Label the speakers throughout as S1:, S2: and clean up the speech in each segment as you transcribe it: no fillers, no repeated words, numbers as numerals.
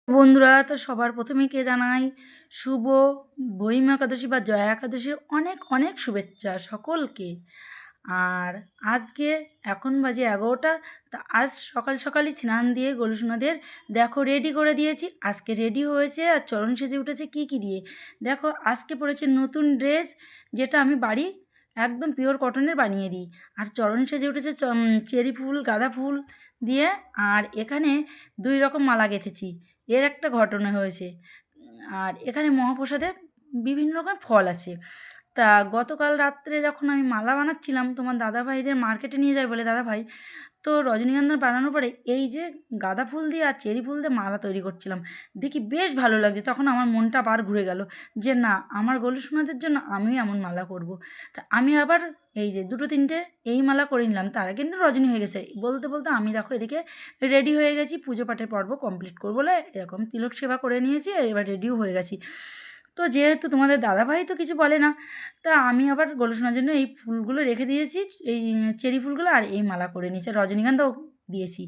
S1: বন্ধুরা, তো সবার প্রথমে কে জানাই শুভ বহিমা একাদশী বা জয়া একাদশীর অনেক অনেক শুভেচ্ছা সকলকে। আর আজকে এখন বাজে 11টা। তা আজ সকাল সকালই স্নান দিয়ে গলুসোনাদের দেখো রেডি করে দিয়েছি। আজকে রেডি হয়েছে আর চরণ সেজে উঠেছে কী দিয়ে দেখো। আজকে পরেছে নতুন ড্রেস, যেটা আমি বাড়ি একদম পিওর কটনের বানিয়ে দিই। আর চরণ সেজে উঠেছে চেরি ফুল গাঁদা ফুল দিয়ে। আর এখানে 2 রকম মালা গেঁথেছি। এর একটা ঘটনা হয়েছে। আর এখানে মহাপ্রসাদের বিভিন্ন রকম ফল আছে। তা গতকাল রাত্রে যখন আমি মালা বানাচ্ছিলাম, তোমার দাদাভাইদের মার্কেটে নিয়ে যায় বলে দাদাভাই, তো রজনীগন্ধা বানানোর পরে এই যে গাঁদা ফুল দিয়ে আর চেরি ফুল দিয়ে মালা তৈরি করছিলাম, দেখি বেশ ভালো লাগছে। তখন আমার মনটা আবার ঘুরে গেল যে না, আমার গলুসোনাদের জন্য আমিও এমন মালা করব। তা আমি আবার এই যে 2-3টে এই মালা করে নিলাম। তারা কিন্তু রজনী হয়ে গেছে। বলতে বলতে আমি দেখো এদিকে রেডি হয়ে গেছি, পুজো পাঠের পর্ব কমপ্লিট করবো বলে এরকম তিলক সেবা করে নিয়েছি, এবার রেডিও হয়ে গেছি। তো যেহেতু তোমাদের দাদাভাই তো কিছু বলে না, তা আমি আবার গলুসোনার জন্য এই ফুলগুলো রেখে দিয়েছি, এই চেরি ফুলগুলো, আর এই মালা করে নিয়েছি, রজনীগন্ধাও দিয়েছি।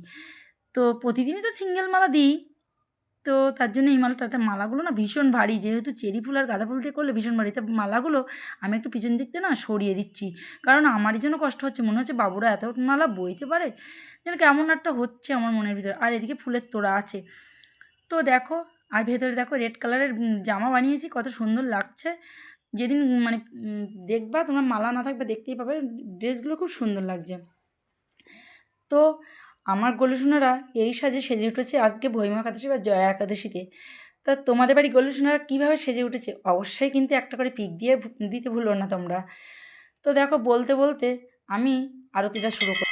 S1: তো প্রতিদিনই তো সিঙ্গেল মালা দিই, তো তার জন্য এই মালাটাতে মালাগুলো না ভীষণ ভারী, যেহেতু চেরি ফুল আর গাঁদা ফুল দিয়ে করলে ভীষণ ভারী। তা মালাগুলো আমি একটু পিছন দিক থেকে না সরিয়ে দিচ্ছি, কারণ আমারই জন্য কষ্ট হচ্ছে। মনে হচ্ছে বাবুরা এত মালা বইতে পারে, যেন কেমন একটা হচ্ছে আমার মনের ভিতরে। আর এদিকে ফুলের তোড়া আছে। তো দেখো, আর ভেতরে দেখো রেড কালারের জামা বানিয়েছি, কত সুন্দর লাগছে। যেদিন মানে দেখবা, তোমরা মালা না থাকবে দেখতেই পাবে, ড্রেসগুলো খুব সুন্দর লাগছে। তো আমার গলুসোনারা এই সাজে সেজে উঠেছে আজকে বহিমা একাদশী বা জয়া একাদশীতে। তা তোমাদের বাড়ি গলুসোনারা কীভাবে সেজে উঠেছে অবশ্যই কিন্তু একটা করে পিক দিয়ে দিতে ভুলো না তোমরা। তো দেখো, বলতে বলতে আমি আরতিটা শুরু করি।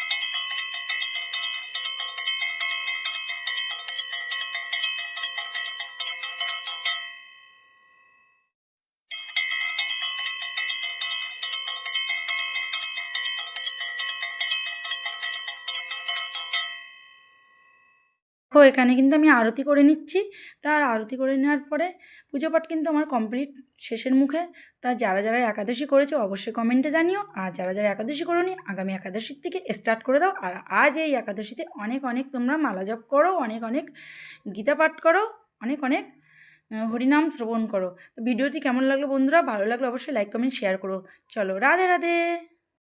S1: দেখো এখানে কিন্তু আমি আরতি করে নিচ্ছি। তার আরতি করে নেওয়ার পরে পুজো পাঠ কিন্তু আমার কমপ্লিট, শেষের মুখে। তা যারা যারা একাদশী করেছে অবশ্যই কমেন্টে জানিও, আর যারা যারা একাদশী করোনি আগামী একাদশীর থেকে স্টার্ট করে দাও। আর আজ এই একাদশীতে অনেক অনেক তোমরা মালা জপ করো, অনেক অনেক গীতা পাঠ করো, অনেক অনেক হরিনাম শ্রবণ করো। তো ভিডিওটি কেমন লাগলো বন্ধুরা? ভালো লাগলো অবশ্যই লাইক কমেন্ট শেয়ার করো। চলো, রাধে রাধে।